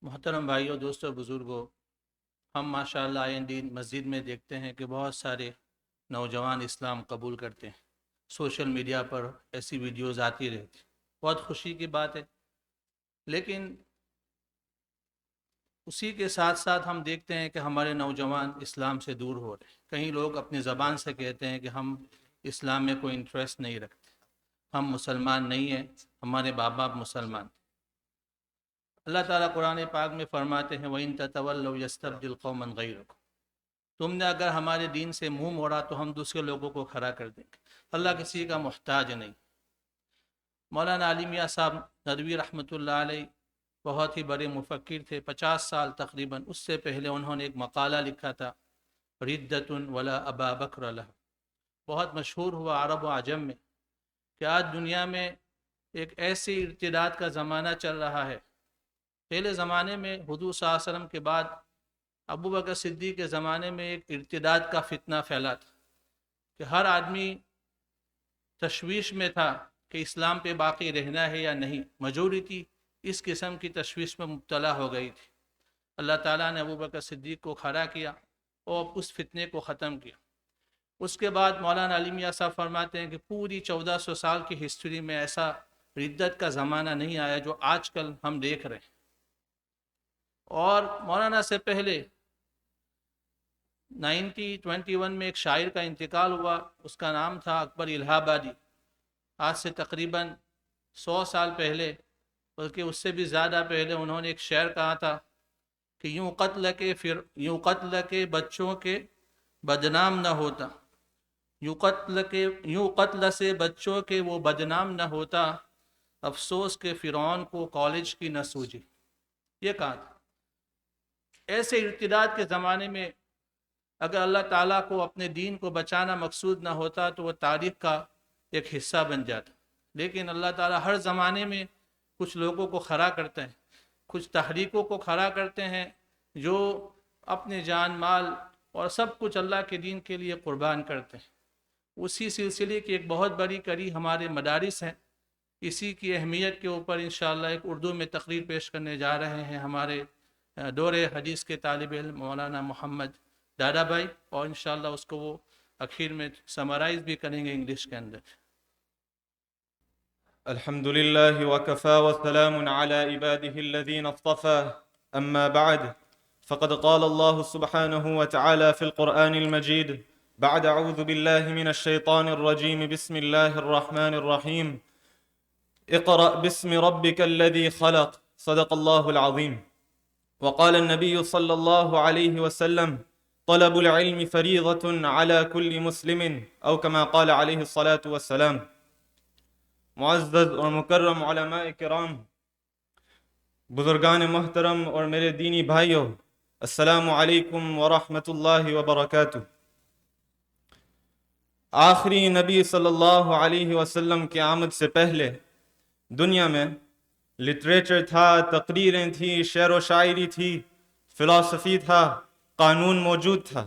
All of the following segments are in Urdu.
محترم بھائیوں، دوستوں، بزرگوں، ہم ماشاءاللہ آئے دن مسجد میں دیکھتے ہیں کہ بہت سارے نوجوان اسلام قبول کرتے ہیں۔ سوشل میڈیا پر ایسی ویڈیوز آتی رہتی، بہت خوشی کی بات ہے۔ لیکن اسی کے ساتھ ساتھ ہم دیکھتے ہیں کہ ہمارے نوجوان اسلام سے دور ہو رہے ہیں۔ کئی لوگ اپنی زبان سے کہتے ہیں کہ ہم اسلام میں کوئی انٹرسٹ نہیں رکھتے، ہم مسلمان نہیں ہیں، ہمارے باپ باپ مسلمان تھے۔ اللہ تعالیٰ قرآن پاک میں فرماتے ہیں وَإِن تَتَوَلَّوْا يَسْتَبْدِلْ قَوْمًا غَيْرَكُمْ، تم نے اگر ہمارے دین سے منہ موڑا تو ہم دوسرے لوگوں کو کھڑا کر دیں گے۔ اللہ کسی کا محتاج نہیں۔ مولانا علی میاں صاحب ندوی رحمۃ اللہ علیہ بہت ہی بڑے مفکر تھے، 50 سال تقریباً اس سے پہلے انہوں نے ایک مقالہ لکھا تھا ردۃ ولا ابا بکر لہ، بہت مشہور ہوا عرب و عجم میں کہ آج دنیا میں ایک ایسی ارتداد کا زمانہ چل رہا ہے۔ پہلے زمانے میں حضور صلی اللہ علیہ وسلم کے بعد ابو بکر صدیق کے زمانے میں ایک ارتداد کا فتنہ پھیلا تھا کہ ہر آدمی تشویش میں تھا کہ اسلام پہ باقی رہنا ہے یا نہیں۔ میجورٹی اس قسم کی تشویش میں مبتلا ہو گئی تھی۔ اللہ تعالیٰ نے ابو بکر صدیق کو کھڑا کیا اور اس فتنے کو ختم کیا۔ اس کے بعد مولانا علی میاں صاحب فرماتے ہیں کہ پوری 1400 سال کی ہسٹری میں ایسا ردت کا زمانہ نہیں آیا جو آج کل ہم دیکھ رہے ہیں۔ اور مولانا سے پہلے 1921 میں ایک شاعر کا انتقال ہوا، اس کا نام تھا اکبر الہ آبادی۔ آج سے تقریباً 100 سال پہلے، بلکہ اس سے بھی زیادہ پہلے، انہوں نے ایک شعر کہا تھا کہ یوں قتل کے بچوں کے بدنام نہ ہوتا، یوں قتل سے بچوں کے وہ بدنام نہ ہوتا، افسوس کہ فرعون کو کالج کی نہ سوجی۔ یہ کہا تھا۔ ایسے ارتداد کے زمانے میں اگر اللہ تعالیٰ کو اپنے دین کو بچانا مقصود نہ ہوتا تو وہ تاریخ کا ایک حصہ بن جاتا۔ لیکن اللہ تعالیٰ ہر زمانے میں کچھ لوگوں کو کھڑا کرتے ہیں، کچھ تحریکوں کو کھڑا کرتے ہیں جو اپنے جان مال اور سب کچھ اللہ کے دین کے لیے قربان کرتے ہیں۔ اسی سلسلے کی ایک بہت بڑی کڑی ہمارے مدارس ہیں۔ اسی کی اہمیت کے اوپر انشاءاللہ ایک اردو میں تقریر پیش کرنے جا رہے ہیں ہمارے دور حدیث کے طالب علم مولانا محمد دادا بھائی، اور انشاءاللہ اس کو وہ اخیر میں سمرائز بھی کریں گے انگلش کے اندر۔ الحمد لله وكفى وسلام على عباده الذين اصطفى أما بعد فقد قال الله سبحانه وتعالى في القرآن المجيد بعد أعوذ بالله من الشيطان الرجيم بسم الله الرحمن الرحيم اقرأ باسم ربك الذي خلق صدق الله العظيم. وقال النبي صلى الله عليه وسلم طلب العلم فريضة على كل مسلم أو كما قال عليه الصلاة والسلام. معزز اور مکرم علماء کرام، بزرگان محترم اور میرے دینی بھائیوں، السلام علیکم ورحمۃ اللہ وبرکاتہ۔ آخری نبی صلی اللہ علیہ وسلم کی آمد سے پہلے دنیا میں لٹریچر تھا، تقریریں تھیں، شعر و شاعری تھی، فلسفی تھا، قانون موجود تھا،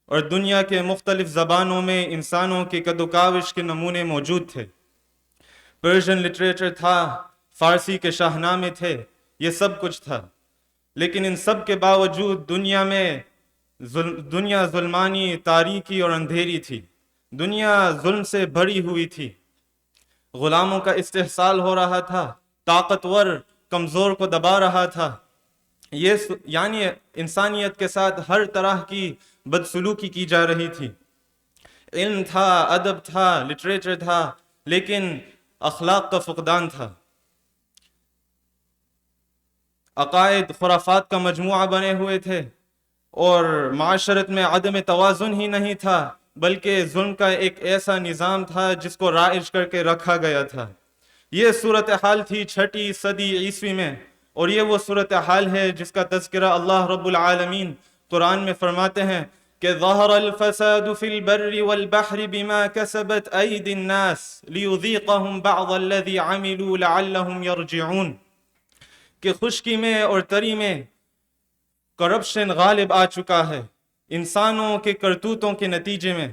اور دنیا کے مختلف زبانوں میں انسانوں کی کد و کاوش کے نمونے موجود تھے۔ پرشین لٹریچر تھا، فارسی کے شاہنامے تھے، یہ سب کچھ تھا۔ لیکن ان سب کے باوجود دنیا ظلمانی، تاریکی اور اندھیری تھی۔ دنیا ظلم سے بھری ہوئی تھی، غلاموں کا استحصال ہو رہا تھا، طاقتور کمزور کو دبا رہا تھا، یعنی انسانیت کے ساتھ ہر طرح کی بدسلوکی کی جا رہی تھی۔ علم تھا، ادب تھا، لٹریچر تھا، لیکن اخلاق کا فقدان تھا۔ عقائد خرافات کا مجموعہ بنے ہوئے تھے، اور معاشرت میں عدم توازن ہی نہیں تھا بلکہ ظلم کا ایک ایسا نظام تھا جس کو رائج کر کے رکھا گیا تھا۔ یہ صورتحال تھی 6 صدی عیسوی میں، اور یہ وہ صورتحال ہے جس کا تذکرہ اللہ رب العالمین قرآن میں فرماتے ہیں کہ ظہر الفساد فی البر والبحر بما کسبت ایدی الناس لیذیقہم بعض الذی عملوا لعلہم یرجعون، کہ خشکی میں اور تری میں کرپشن غالب آ چکا ہے انسانوں کے کرتوتوں کے نتیجے میں۔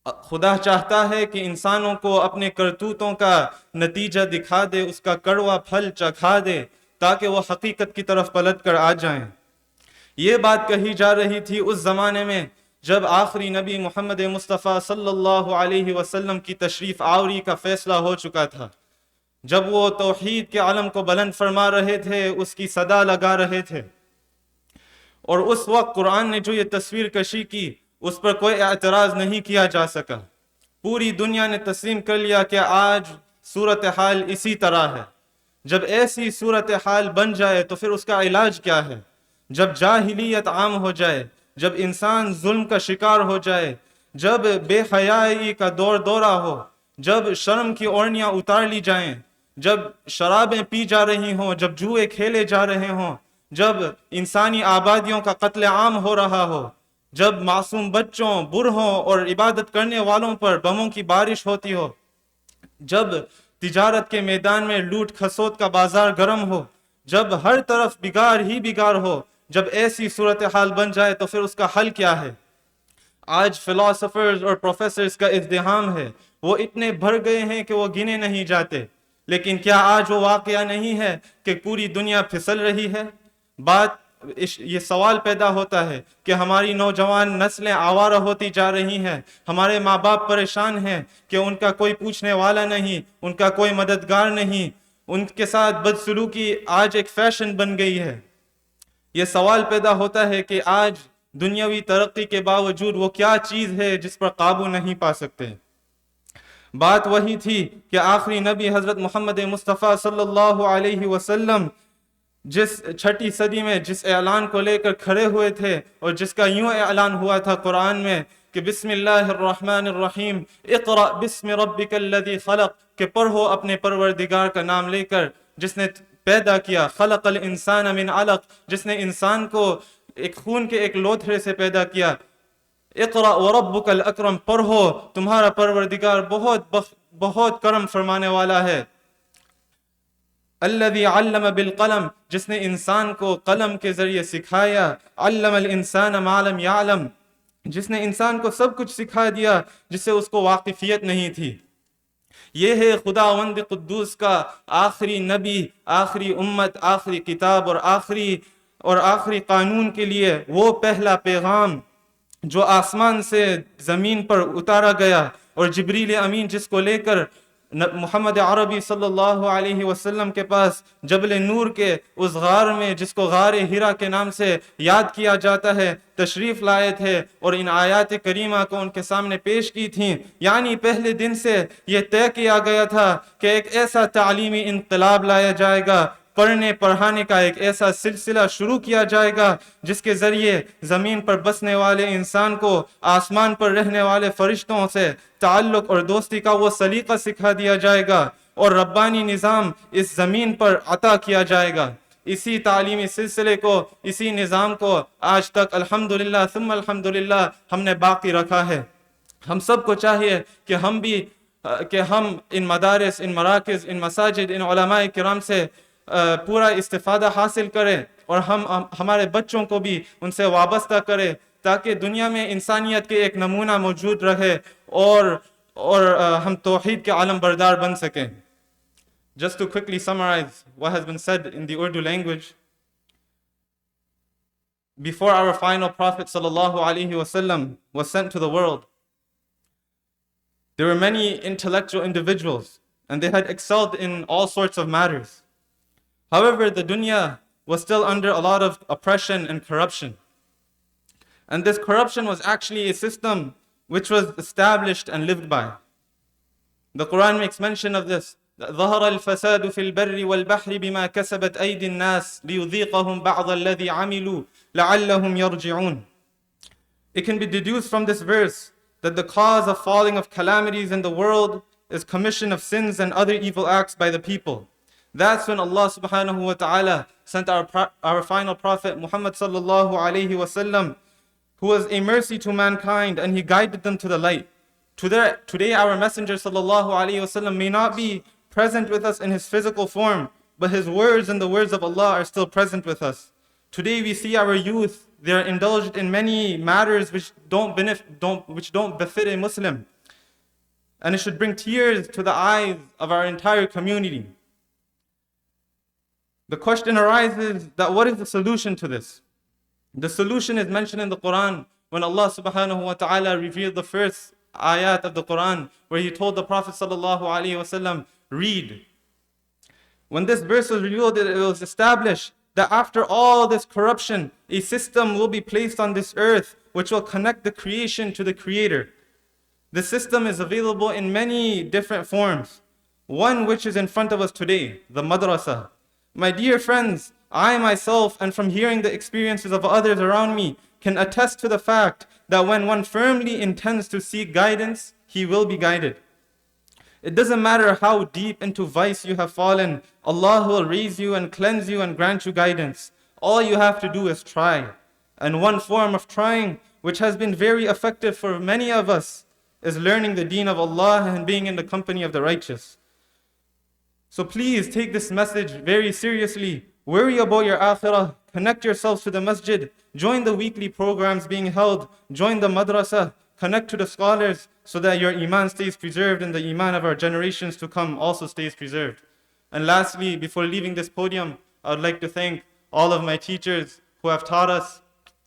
خدا چاہتا ہے کہ انسانوں کو اپنے کرتوتوں کا نتیجہ دکھا دے، اس کا کڑوا پھل چکھا دے، تاکہ وہ حقیقت کی طرف پلٹ کر آ جائیں۔ یہ بات کہی جا رہی تھی اس زمانے میں جب آخری نبی محمد مصطفیٰ صلی اللہ علیہ وسلم کی تشریف آوری کا فیصلہ ہو چکا تھا، جب وہ توحید کے علم کو بلند فرما رہے تھے، اس کی صدا لگا رہے تھے، اور اس وقت قرآن نے جو یہ تصویر کشی کی اس پر کوئی اعتراض نہیں کیا جا سکا۔ پوری دنیا نے تسلیم کر لیا کہ آج صورتحال اسی طرح ہے۔ جب ایسی صورتحال بن جائے تو پھر اس کا علاج کیا ہے؟ جب جاہلیت عام ہو جائے، جب انسان ظلم کا شکار ہو جائے، جب بے حیائی کا دور دورہ ہو، جب شرم کی اوڑھنیاں اتار لی جائیں، جب شرابیں پی جا رہی ہوں، جب جوئے کھیلے جا رہے ہوں، جب انسانی آبادیوں کا قتل عام ہو رہا ہو، جب معصوم بچوں، بوڑھوں اور عبادت کرنے والوں پر بموں کی بارش ہوتی ہو، جب تجارت کے میدان میں لوٹ کھسوٹ کا بازار گرم ہو، جب ہر طرف بگاڑ ہی بگاڑ ہو، جب ایسی صورتحال بن جائے تو پھر اس کا حل کیا ہے؟ آج فلاسفرز اور پروفیسرز کا ازدحام ہے، وہ اتنے بھر گئے ہیں کہ وہ گنے نہیں جاتے، لیکن کیا آج وہ واقعہ نہیں ہے کہ پوری دنیا پھسل رہی ہے؟ یہ سوال پیدا ہوتا ہے کہ ہماری نوجوان نسلیں آوارہ ہوتی جا رہی ہیں، ہمارے ماں باپ پریشان ہیں کہ ان کا کوئی پوچھنے والا نہیں، ان کا کوئی مددگار نہیں، ان کے ساتھ بدسلوکی آج ایک فیشن بن گئی ہے۔ یہ سوال پیدا ہوتا ہے کہ آج دنیاوی ترقی کے باوجود وہ کیا چیز ہے جس پر قابو نہیں پا سکتے؟ بات وہی تھی کہ آخری نبی حضرت محمد مصطفیٰ صلی اللہ علیہ وسلم جس چھٹی صدی میں جس اعلان کو لے کر کھڑے ہوئے تھے، اور جس کا یوں اعلان ہوا تھا قرآن میں کہ بسم اللہ الرحمن الرحیم، اقرأ بسم ربک الذی خلق، کہ پڑھو اپنے پروردگار کا نام لے کر جس نے پیدا کیا، خلق الانسان من علق، جس نے انسان کو ایک خون کے ایک لوتھڑے سے پیدا کیا۔ اقرأ وربک الاکرم، پڑھو تمہارا پروردگار بہت کرم فرمانے والا ہے۔ الذی علم بالقلم، جس نے انسان کو قلم کے ذریعے سکھایا، علم الانسان ما لم یعلم، جس نے انسان کو سب کچھ سکھا دیا جس سے اس کو واقفیت نہیں تھی۔ یہ ہے خداوند قدوس کا آخری نبی، آخری امت، آخری کتاب اور آخری قانون کے لیے وہ پہلا پیغام جو آسمان سے زمین پر اتارا گیا، اور جبریل امین جس کو لے کر محمد عربی صلی اللہ علیہ وسلم کے پاس جبل نور کے اس غار میں، جس کو غار ہرا کے نام سے یاد کیا جاتا ہے، تشریف لائے تھے اور ان آیات کریمہ کو ان کے سامنے پیش کی تھیں۔ یعنی پہلے دن سے یہ طے کیا گیا تھا کہ ایک ایسا تعلیمی انقلاب لایا جائے گا، پڑھنے پڑھانے کا ایک ایسا سلسلہ شروع کیا جائے گا جس کے ذریعے زمین پر بسنے والے انسان کو آسمان پر رہنے والے فرشتوں سے تعلق اور دوستی کا وہ سلیقہ سکھا دیا جائے گا، اور ربانی نظام اس زمین پر عطا کیا جائے گا۔ اسی تعلیمی سلسلے کو، اسی نظام کو آج تک الحمدللہ ثم الحمدللہ ہم نے باقی رکھا ہے۔ ہم سب کو چاہیے کہ ہم ان مدارس، ان مراکز، ان مساجد، ان علماء کرام سے پورا استفادہ حاصل کریں، اور ہم ہمارے بچوں کو بھی ان سے وابستہ کریں، تاکہ دنیا میں انسانیت کے ایک نمونہ موجود رہے اور ہم توحید کے علم بردار بن سکیں۔ Just to quickly summarize what has been said in the Urdu language, before our final Prophet sallallahu alaihi wasallam was sent to the world, there were many intellectual individuals and they had excelled in all sorts of matters. However, the dunya was still under a lot of oppression and corruption. And this corruption was actually a system which was established and lived by. The Quran makes mention of this. ظهر الفساد في البر والبحر بما كسبت أيدي الناس ليذيقهم بعض الذي عملوا لعلهم يرجعون. It can be deduced from this verse that the cause of falling of calamities in the world is commission of sins and other evil acts by the people. That's when Allah subhanahu wa ta'ala sent our final prophet Muhammad sallallahu alayhi wa sallam, who was a mercy to mankind, and he guided them to the light. Today our messenger sallallahu alayhi wa sallam may not be present with us in his physical form, but his words and the words of Allah are still present with us. Today we see our youth, they are indulged in many matters which don't befit a Muslim. And it should bring tears to the eyes of our entire community. The question arises that what is the solution to this? The solution is mentioned in the Quran when Allah subhanahu wa ta'ala revealed the first ayat of the Quran where He told the Prophet sallallahu alaihi wasallam, read. When this verse was revealed, it was established that after all this corruption, a system will be placed on this earth which will connect the creation to the Creator. The system is available in many different forms. One which is in front of us today, the madrasa. My dear friends, I myself, and from hearing the experiences of others around me, can attest to the fact that when one firmly intends to seek guidance, he will be guided. It doesn't matter how deep into vice you have fallen, Allah will raise you and cleanse you and grant you guidance. All you have to do is try. And one form of trying, which has been very effective for many of us, is learning the deen of Allah and being in the company of the righteous. So please take this message very seriously. Worry about your akhirah. Connect yourselves to the masjid. Join the weekly programs being held. Join the madrasa. Connect to the scholars so that your iman stays preserved and the iman of our generations to come also stays preserved. And lastly, before leaving this podium, I would like to thank all of my teachers who have taught us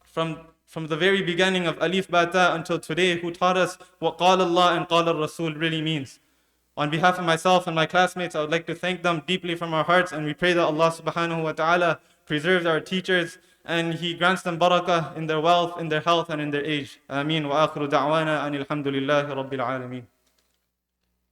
from the very beginning of Alif Bata until today, who taught us what Qala Allah and Qala Rasul really means. On behalf of myself and my classmates, I would like to thank them deeply from our hearts, and we pray that Allah subhanahu wa ta'ala preserves our teachers and He grants them barakah in their wealth, in their health, and in their age. Ameen. Wa akhiru da'wana anil hamdulillahi rabbil alameen.